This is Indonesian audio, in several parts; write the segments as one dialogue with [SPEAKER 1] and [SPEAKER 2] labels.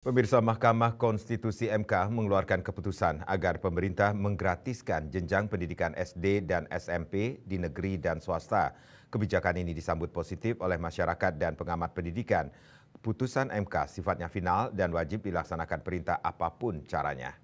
[SPEAKER 1] Pemirsa, Mahkamah Konstitusi MK mengeluarkan keputusan agar pemerintah menggratiskan jenjang pendidikan SD dan SMP di negeri dan swasta. Kebijakan ini disambut positif oleh masyarakat dan pengamat pendidikan. Putusan MK sifatnya final dan wajib dilaksanakan perintah apapun caranya.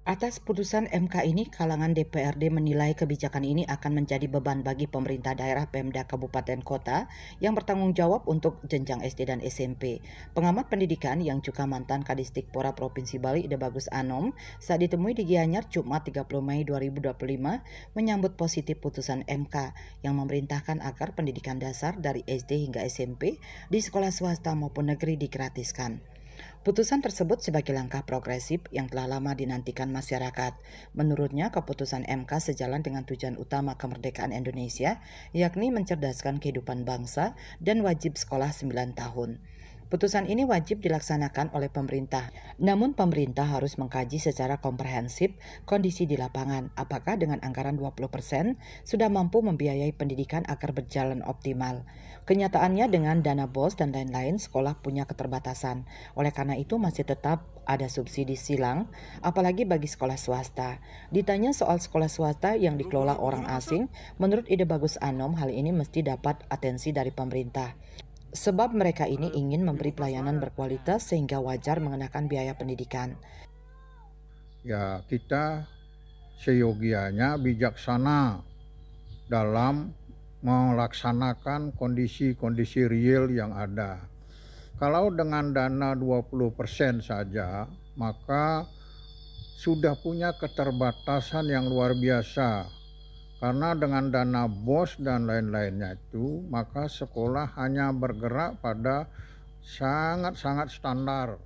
[SPEAKER 2] Atas putusan MK ini, kalangan DPRD menilai kebijakan ini akan menjadi beban bagi pemerintah daerah Pemda Kabupaten Kota yang bertanggung jawab untuk jenjang SD dan SMP. Pengamat pendidikan yang juga mantan Kadistikpora Provinsi Bali, Ide Bagus Anom, saat ditemui di Gianyar Jumat 30 Mei 2025, menyambut positif putusan MK yang memerintahkan agar pendidikan dasar dari SD hingga SMP di sekolah swasta maupun negeri digratiskan. Putusan tersebut sebagai langkah progresif yang telah lama dinantikan masyarakat. Menurutnya, keputusan MK sejalan dengan tujuan utama kemerdekaan Indonesia, yakni mencerdaskan kehidupan bangsa dan wajib sekolah 9 tahun. Putusan ini wajib dilaksanakan oleh pemerintah. Namun pemerintah harus mengkaji secara komprehensif kondisi di lapangan, apakah dengan anggaran 20% sudah mampu membiayai pendidikan agar berjalan optimal. Kenyataannya dengan dana BOS dan lain-lain, sekolah punya keterbatasan. Oleh karena itu masih tetap ada subsidi silang, apalagi bagi sekolah swasta. Ditanya soal sekolah swasta yang dikelola orang asing, menurut Ide Bagus Anom, hal ini mesti dapat atensi dari pemerintah. Sebab mereka ini ingin memberi pelayanan berkualitas sehingga wajar mengenakan biaya pendidikan.
[SPEAKER 3] Ya, kita seyogianya bijaksana dalam melaksanakan kondisi-kondisi real yang ada. Kalau dengan dana 20% saja, maka sudah punya keterbatasan yang luar biasa. Karena dengan dana BOS dan lain-lainnya itu, maka sekolah hanya bergerak pada sangat-sangat standar.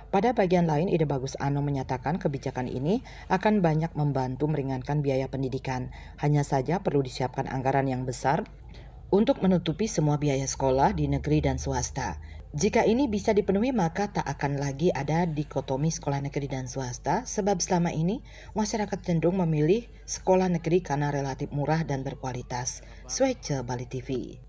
[SPEAKER 2] Pada bagian lain, Ide Bagus Anom menyatakan kebijakan ini akan banyak membantu meringankan biaya pendidikan. Hanya saja perlu disiapkan anggaran yang besar untuk menutupi semua biaya sekolah di negeri dan swasta. Jika ini bisa dipenuhi, maka tak akan lagi ada dikotomi sekolah negeri dan swasta, sebab selama ini masyarakat cenderung memilih sekolah negeri karena relatif murah dan berkualitas. Swece Bali TV.